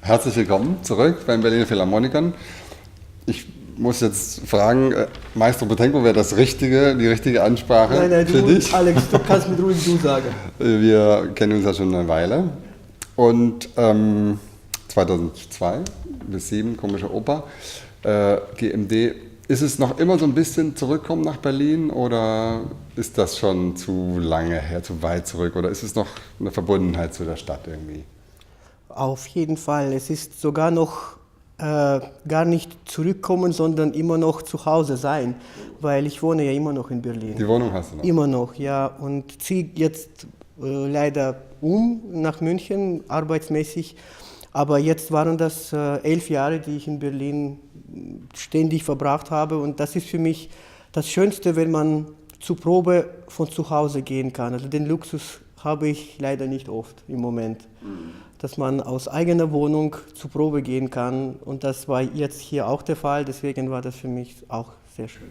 Herzlich willkommen zurück beim Berliner Philharmonikern. Ich muss jetzt fragen, Maestro Boutenko, wäre das die richtige Ansprache nein, für dich? Alex, du kannst mit ruhig du sagen. Wir kennen uns ja schon eine Weile. Und 2002 bis 2007, Komische Oper, GMD. Ist es noch immer so ein bisschen zurückkommen nach Berlin oder ist das schon zu lange her, zu weit zurück oder ist es noch eine Verbundenheit zu der Stadt irgendwie? Auf jeden Fall. Es ist sogar noch gar nicht zurückkommen, sondern immer noch zu Hause sein, weil ich wohne ja immer noch in Berlin. Die Wohnung hast du noch? Immer noch, ja. Und ziehe jetzt leider nach München, arbeitsmäßig. Aber jetzt waren das 11 Jahre, die ich in Berlin ständig verbracht habe. Und das ist für mich das Schönste, wenn man zur Probe von zu Hause gehen kann. Also den Luxus habe ich leider nicht oft im Moment, dass man aus eigener Wohnung zur Probe gehen kann. Und das war jetzt hier auch der Fall. Deswegen war das für mich auch sehr schön.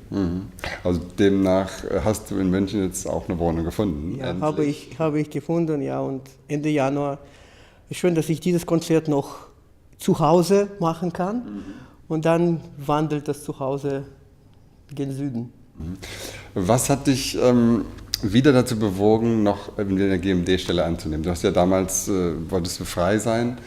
Also demnach hast du in München jetzt auch eine Wohnung gefunden? Ja, habe ich gefunden, ja. Und Ende Januar ist schön, dass ich dieses Konzert noch zu Hause machen kann. Und dann wandelt das Zuhause gen Süden. Was hat dich wieder dazu bewogen, noch eine GMD-Stelle anzunehmen? Du hast ja damals, wolltest du frei sein,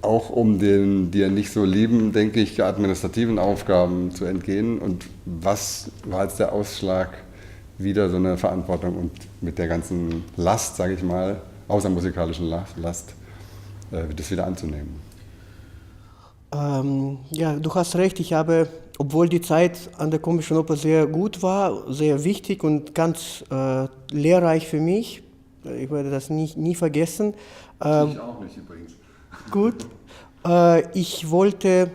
auch um den dir nicht so lieben, denke ich, administrativen Aufgaben zu entgehen. Und was war jetzt der Ausschlag, wieder so eine Verantwortung und mit der ganzen Last, sage ich mal, außermusikalischen Last, das wieder anzunehmen? Ja, du hast recht, ich habe, obwohl die Zeit an der Komischen Oper sehr gut war, sehr wichtig und ganz lehrreich für mich, ich werde das nie vergessen. Ich auch nicht übrigens. Gut, ich wollte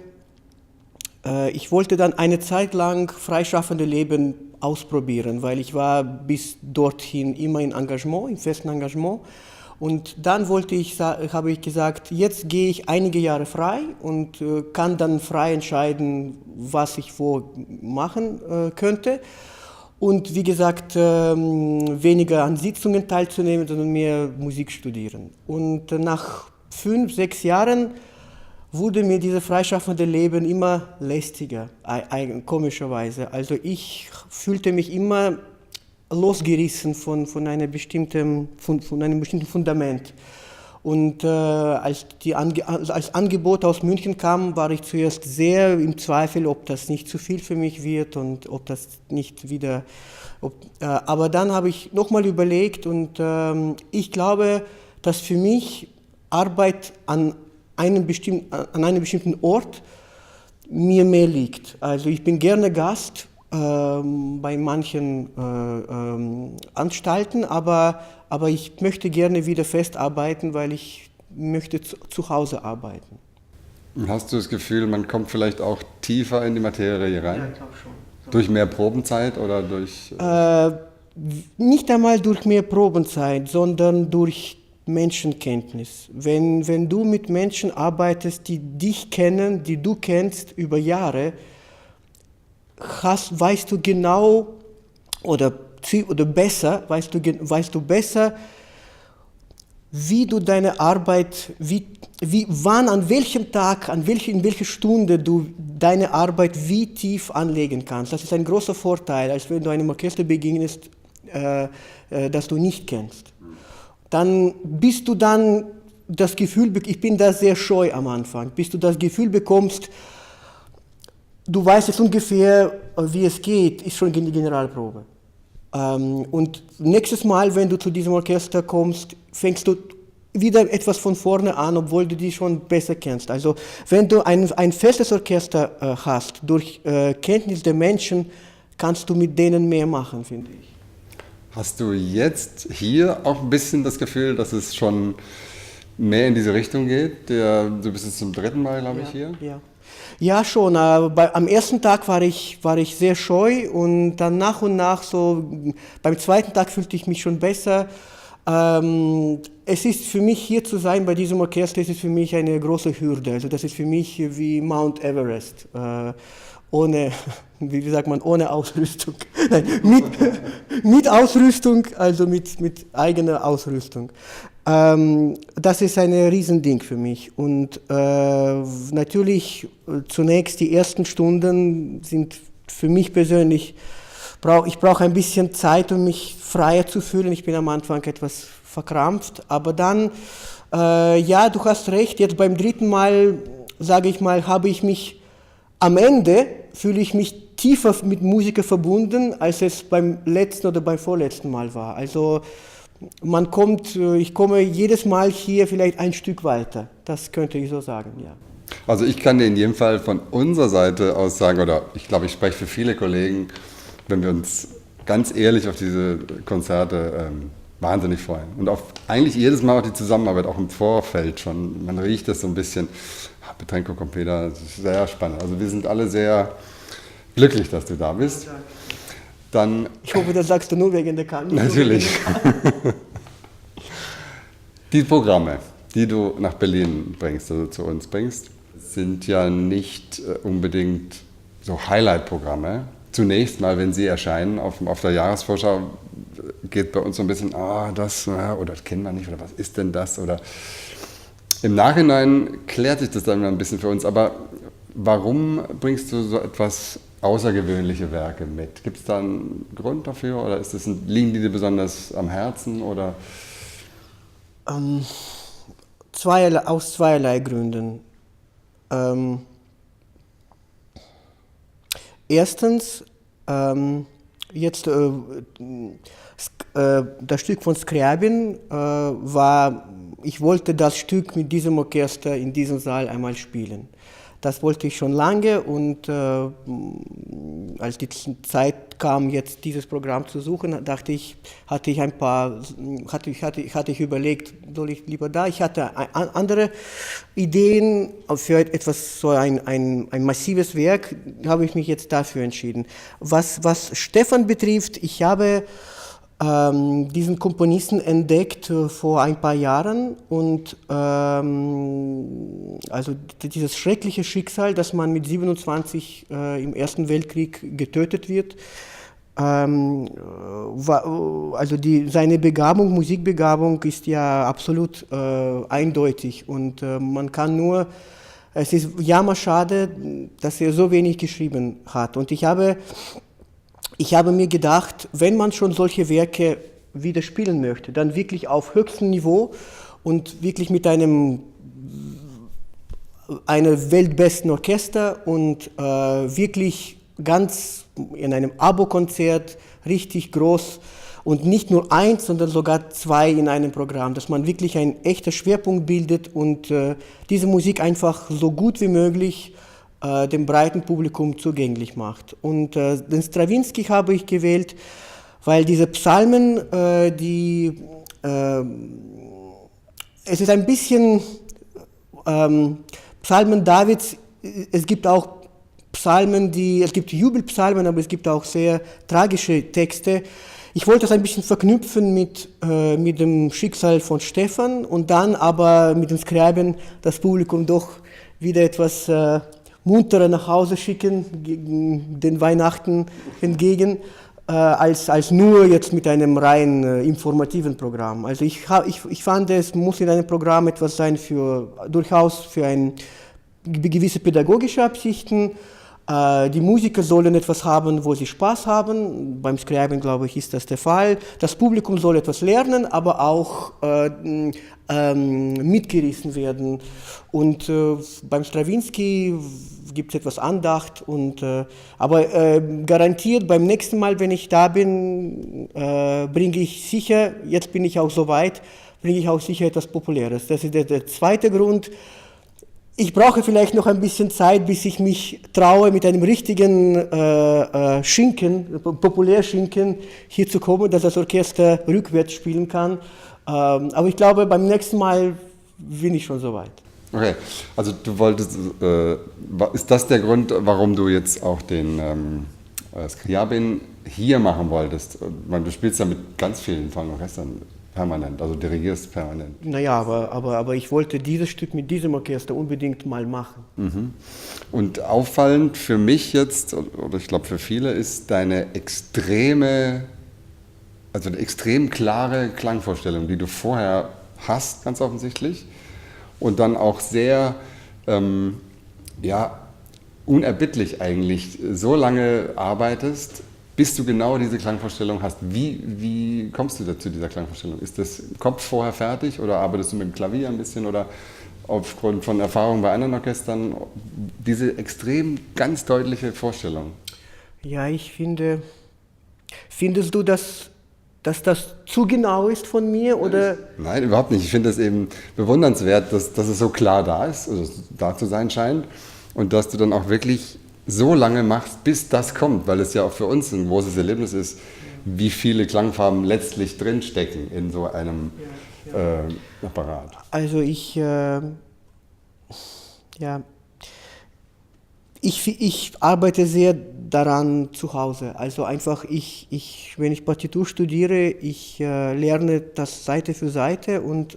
dann eine Zeit lang freischaffende Leben ausprobieren, weil ich war bis dorthin immer in Engagement, im festen Engagement. Und dann habe ich gesagt, jetzt gehe ich einige Jahre frei und kann dann frei entscheiden, was ich wo machen könnte. Und wie gesagt, weniger an Sitzungen teilzunehmen, sondern mehr Musik studieren. Und nach 5, 6 Jahren wurde mir dieses freischaffende Leben immer lästiger, komischerweise. Also ich fühlte mich immer losgerissen von einem bestimmten Fundament. Und als Angebot aus München kam, war ich zuerst sehr im Zweifel, ob das nicht zu viel für mich wird und ob das nicht wieder... aber dann habe ich nochmal überlegt und ich glaube, dass für mich Arbeit an einem bestimmten Ort mir mehr liegt. Also ich bin gerne Gast bei manchen Anstalten, aber ich möchte gerne wieder fest arbeiten, weil ich möchte zu Hause arbeiten. Hast du das Gefühl, man kommt vielleicht auch tiefer in die Materie rein? Ja, ich glaube schon. Durch mehr Probenzeit oder durch... Nicht einmal durch mehr Probenzeit, sondern durch Menschenkenntnis. Wenn du mit Menschen arbeitest, die dich kennen, die du kennst über Jahre, weißt du genau oder besser, weißt du besser, wie du deine Arbeit, wann, an welchem Tag, in welcher Stunde du deine Arbeit wie tief anlegen kannst. Das ist ein großer Vorteil, als wenn du einem Orchester begegnest, das du nicht kennst. Dann bist du dann das Gefühl, ich bin da sehr scheu am Anfang, bis du das Gefühl bekommst, du weißt jetzt ungefähr, wie es geht, ist schon die Generalprobe. Und nächstes Mal, wenn du zu diesem Orchester kommst, fängst du wieder etwas von vorne an, obwohl du die schon besser kennst. Also wenn du ein festes Orchester hast, durch Kenntnis der Menschen, kannst du mit denen mehr machen, finde ich. Hast du jetzt hier auch ein bisschen das Gefühl, dass es schon mehr in diese Richtung geht? Du bist jetzt zum 3. Mal, glaube ich, hier? Ja. Ja, schon. Am ersten Tag war ich sehr scheu und dann nach und nach, so beim 2. Tag fühlte ich mich schon besser. Es ist für mich, hier zu sein bei diesem Orchester, ist für mich eine große Hürde. Also das ist für mich wie Mount Everest. Ohne, wie sagt man, ohne Ausrüstung. Nein, mit Ausrüstung, also mit eigener Ausrüstung. Das ist ein Riesending für mich. Und natürlich zunächst die ersten Stunden sind für mich persönlich, ich brauche ein bisschen Zeit, um mich freier zu fühlen. Ich bin am Anfang etwas verkrampft, aber dann, ja, du hast recht, jetzt beim dritten Mal, sage ich mal, am Ende fühle ich mich tiefer mit Musiker verbunden, als es beim letzten oder beim vorletzten Mal war. Also ich komme jedes Mal hier vielleicht ein Stück weiter. Das könnte ich so sagen, ja. Also ich kann dir in jedem Fall von unserer Seite aus sagen, oder ich glaube, ich spreche für viele Kollegen, wenn wir uns ganz ehrlich auf diese Konzerte wahnsinnig freuen. Und auf eigentlich jedes Mal auch die Zusammenarbeit, auch im Vorfeld schon. Man riecht das so ein bisschen. Petrenko Kompeda, das ist sehr spannend. Also wir sind alle sehr glücklich, dass du da bist. Dann, ich hoffe, das sagst du nur wegen der Karte. Natürlich. Die Programme, die du nach Berlin bringst, also zu uns bringst, sind ja nicht unbedingt so Highlight-Programme. Zunächst mal, wenn sie erscheinen auf der Jahresvorschau, geht bei uns so ein bisschen, oder das kennen wir nicht, oder was ist denn das? Oder im Nachhinein klärt sich das dann ein bisschen für uns, aber warum bringst du so etwas außergewöhnliche Werke mit? Gibt es da einen Grund dafür oder liegen die dir besonders am Herzen? Oder? Aus zweierlei Gründen. Erstens, jetzt das Stück von Scriabin ich wollte das Stück mit diesem Orchester in diesem Saal einmal spielen. Das wollte ich schon lange und als die Zeit kam, jetzt dieses Programm zu suchen, hatte ich überlegt, soll ich lieber da? Ich hatte andere Ideen für etwas, so ein massives Werk, habe ich mich jetzt dafür entschieden. Was Stefan betrifft, ich habe diesen Komponisten entdeckt vor ein paar Jahren und also dieses schreckliche Schicksal, dass man mit 27 im Ersten Weltkrieg getötet wird, also seine Musikbegabung ist ja absolut eindeutig und man kann nur, es ist jammerschade, dass er so wenig geschrieben hat und ich habe mir gedacht, wenn man schon solche Werke wieder spielen möchte, dann wirklich auf höchstem Niveau und wirklich mit einem weltbesten Orchester und wirklich ganz in einem Abo-Konzert richtig groß und nicht nur eins, sondern sogar zwei in einem Programm, dass man wirklich einen echten Schwerpunkt bildet und diese Musik einfach so gut wie möglich dem breiten Publikum zugänglich macht. Und den Strawinsky habe ich gewählt, weil diese Psalmen, es ist ein bisschen Psalmen Davids, es gibt auch Psalmen, es gibt Jubelpsalmen, aber es gibt auch sehr tragische Texte. Ich wollte das ein bisschen verknüpfen mit dem Schicksal von Stefan und dann aber mit dem Scriabin das Publikum doch wieder etwas munterer nach Hause schicken, gegen den Weihnachten entgegen, als nur jetzt mit einem rein informativen Programm. Also ich fand, es muss in einem Programm etwas sein durchaus für gewisse pädagogische Absichten. Die Musiker sollen etwas haben, wo sie Spaß haben. Beim Scriabin, glaube ich, ist das der Fall. Das Publikum soll etwas lernen, aber auch mitgerissen werden. Und beim Strawinsky gibt es etwas Andacht. Aber garantiert beim nächsten Mal, wenn ich da bin, bringe ich sicher, jetzt bin ich auch so weit, bringe ich auch sicher etwas Populäres. Das ist der zweite Grund. Ich brauche vielleicht noch ein bisschen Zeit, bis ich mich traue, mit einem richtigen Populärschinken hier zu kommen, dass das Orchester rückwärts spielen kann. Aber ich glaube, beim nächsten Mal bin ich schon so weit. Okay, also du wolltest, ist das der Grund, warum du jetzt auch den Scriabin hier machen wolltest? Du spielst ja mit ganz vielen tollen Orchestern permanent, also dirigierst permanent. Naja, aber ich wollte dieses Stück mit diesem Orchester unbedingt mal machen. Mhm. Und auffallend für mich jetzt, oder ich glaube für viele, ist eine extrem klare Klangvorstellung, die du vorher hast, ganz offensichtlich, und dann auch sehr unerbittlich eigentlich so lange arbeitest, bis du genau diese Klangvorstellung hast. Wie kommst du dazu dieser Klangvorstellung? Ist das im Kopf vorher fertig oder arbeitest du mit dem Klavier ein bisschen oder aufgrund von Erfahrungen bei anderen Orchestern? Diese extrem ganz deutliche Vorstellung. Ja, ich finde, findest du, dass das zu genau ist von mir oder? Nein, überhaupt nicht. Ich finde es eben bewundernswert, dass es so klar da ist, also da zu sein scheint und dass du dann auch wirklich so lange machst, bis das kommt, weil es ja auch für uns ein großes Erlebnis ist, wie viele Klangfarben letztlich drinstecken in so einem Apparat. Also ich arbeite sehr daran zu Hause. Also einfach, wenn ich Partitur studiere, ich lerne das Seite für Seite und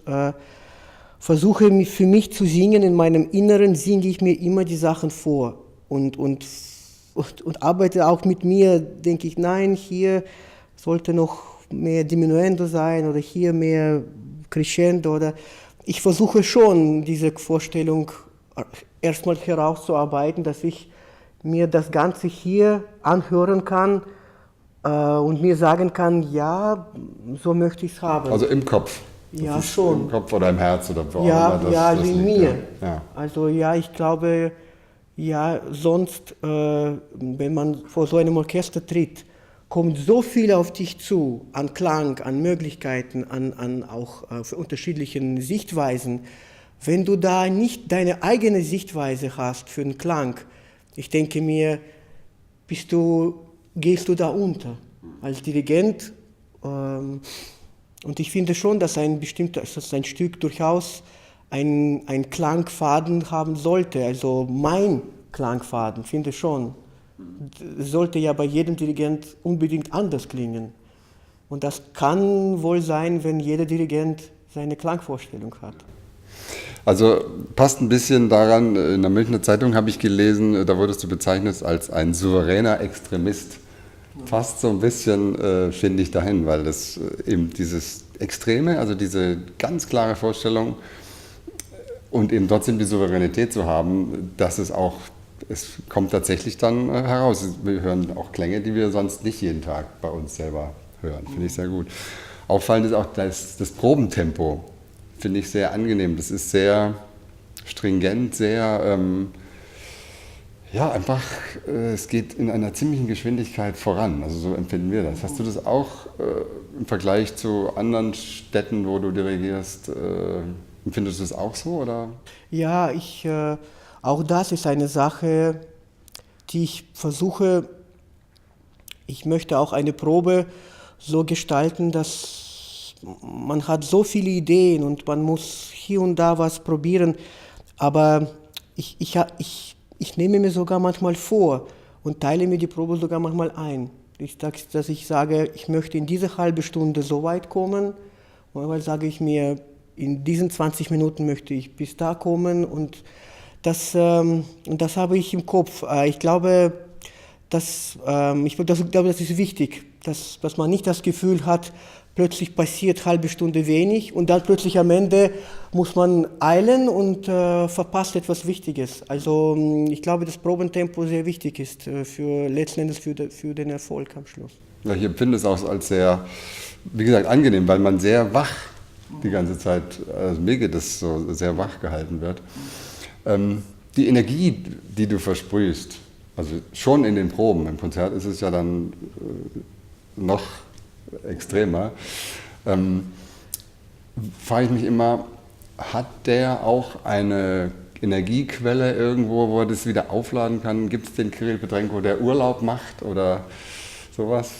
versuche für mich zu singen. In meinem Inneren singe ich mir immer die Sachen vor und arbeite auch mit mir, denke ich, nein, hier sollte noch mehr Diminuendo sein oder hier mehr Crescendo. Oder ich versuche schon, diese Vorstellung erstmal herauszuarbeiten, dass ich mir das Ganze hier anhören kann und mir sagen kann, ja, so möchte ich es haben. Also im Kopf? Ja, schon. Im Kopf oder im Herz oder wo ja, auch immer ja, also in liegt, mir. Ja. Also ja, ich glaube, ja, sonst, wenn man vor so einem Orchester tritt, kommt so viel auf dich zu, an Klang, an Möglichkeiten, an auch für unterschiedlichen Sichtweisen. Wenn du da nicht deine eigene Sichtweise hast für den Klang, ich denke mir, gehst du da unter als Dirigent. Und ich finde schon, dass ein Stück durchaus einen Klangfaden haben sollte. Also mein Klangfaden, finde ich schon. Sollte ja bei jedem Dirigent unbedingt anders klingen. Und das kann wohl sein, wenn jeder Dirigent seine Klangvorstellung hat. Also passt ein bisschen daran, in der Münchner Zeitung habe ich gelesen, da wurdest du bezeichnet als ein souveräner Extremist. Fast so ein bisschen, finde ich, dahin, weil das eben dieses Extreme, also diese ganz klare Vorstellung und eben trotzdem die Souveränität zu haben, dass es kommt tatsächlich dann heraus. Wir hören auch Klänge, die wir sonst nicht jeden Tag bei uns selber hören, finde ich sehr gut. Auffallend ist auch das Probentempo. Finde ich sehr angenehm. Das ist sehr stringent, sehr, einfach, es geht in einer ziemlichen Geschwindigkeit voran. Also so empfinden wir das. Hast du das auch im Vergleich zu anderen Städten, wo du dirigierst, empfindest du das auch so? Oder? Ja, auch das ist eine Sache, die ich versuche, ich möchte auch eine Probe so gestalten, dass man hat so viele Ideen und man muss hier und da was probieren, aber ich nehme mir sogar manchmal vor und teile mir die Probe sogar manchmal ein. Dass ich sage, ich möchte in diese halbe Stunde so weit kommen, und manchmal sage ich mir, in diesen 20 Minuten möchte ich bis da kommen und das habe ich im Kopf. Ich glaube, das ist wichtig, dass man nicht das Gefühl hat, plötzlich passiert halbe Stunde wenig und dann plötzlich am Ende muss man eilen und verpasst etwas Wichtiges. Also ich glaube, dass Probentempo sehr wichtig ist letzten Endes für den Erfolg am Schluss. Ja, ich empfinde es auch als sehr, wie gesagt, angenehm, weil man sehr wach die ganze Zeit, also mir geht es so, sehr wach gehalten wird. Die Energie, die du versprühst, also schon in den Proben, im Konzert ist es ja dann noch extremer, frage ich mich immer, hat der auch eine Energiequelle irgendwo, wo er das wieder aufladen kann? Gibt es den Kirill Petrenko, der Urlaub macht oder sowas?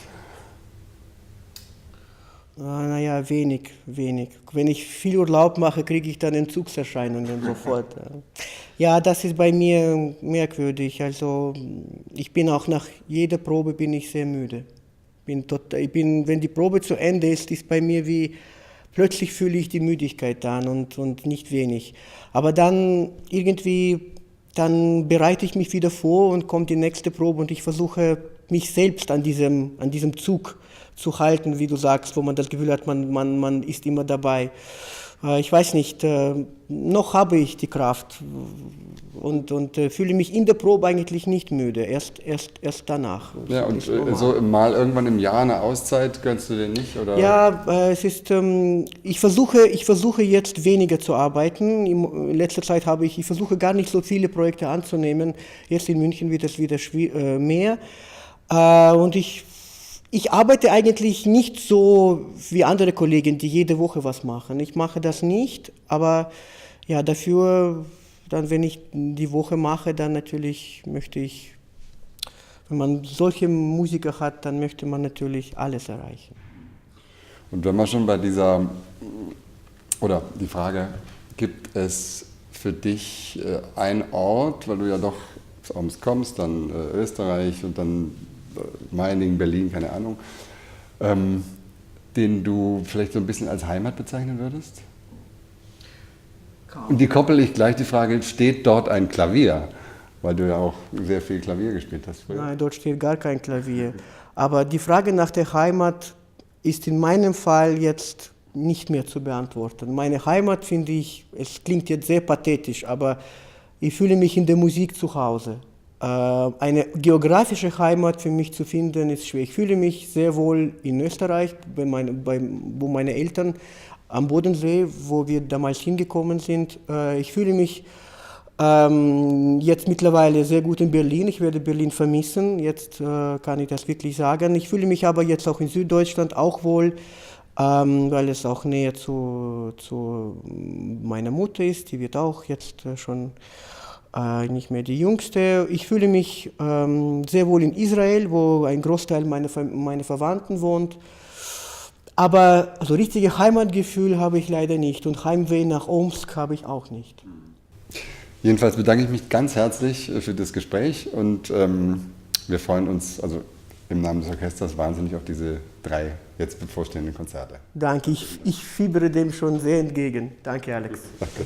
Naja, wenig. Wenn ich viel Urlaub mache, kriege ich dann Entzugserscheinungen sofort. Ja, das ist bei mir merkwürdig. Also ich bin auch nach jeder Probe bin ich sehr müde. Wenn die Probe zu Ende ist bei mir wie, plötzlich fühle ich die Müdigkeit an und nicht wenig. Aber dann irgendwie, dann bereite ich mich wieder vor und kommt die nächste Probe und ich versuche mich selbst an diesem Zug zu halten, wie du sagst, wo man das Gefühl hat, man ist immer dabei. Ich weiß nicht, noch habe ich die Kraft und fühle mich in der Probe eigentlich nicht müde, erst danach. Ja, und so mal irgendwann im Jahr eine Auszeit gönnst du dir nicht? Oder? Ja, es ist, ich versuche jetzt weniger zu arbeiten. In letzter Zeit ich versuche gar nicht so viele Projekte anzunehmen. Jetzt in München wird es wieder mehr. Und ich arbeite eigentlich nicht so wie andere Kollegen, die jede Woche was machen. Ich mache das nicht, aber ja, dafür, dann, wenn ich die Woche mache, dann natürlich möchte ich, wenn man solche Musiker hat, dann möchte man natürlich alles erreichen. Und wenn man schon bei oder die Frage, gibt es für dich einen Ort, weil du ja doch aus Oms kommst, dann Österreich und dann Meiningen, Berlin, keine Ahnung, den du vielleicht so ein bisschen als Heimat bezeichnen würdest? Und die koppel ich gleich die Frage, steht dort ein Klavier? Weil du ja auch sehr viel Klavier gespielt hast früher. Nein, dort steht gar kein Klavier. Aber die Frage nach der Heimat ist in meinem Fall jetzt nicht mehr zu beantworten. Meine Heimat finde ich, es klingt jetzt sehr pathetisch, aber ich fühle mich in der Musik zu Hause. Eine geografische Heimat für mich zu finden ist schwer. Ich fühle mich sehr wohl in Österreich, wo meine Eltern am Bodensee, wo wir damals hingekommen sind. Ich fühle mich jetzt mittlerweile sehr gut in Berlin. Ich werde Berlin vermissen, jetzt kann ich das wirklich sagen. Ich fühle mich aber jetzt auch in Süddeutschland auch wohl, weil es auch näher zu meiner Mutter ist. Die wird auch jetzt schon nicht mehr die Jüngste. Ich fühle mich sehr wohl in Israel, wo ein Großteil meiner Verwandten wohnt. Aber so richtige Heimatgefühl habe ich leider nicht und Heimweh nach Omsk habe ich auch nicht. Jedenfalls bedanke ich mich ganz herzlich für das Gespräch und wir freuen uns also im Namen des Orchesters wahnsinnig auf diese 3 jetzt bevorstehenden Konzerte. Danke, ich fiebere dem schon sehr entgegen. Danke, Alex. Danke.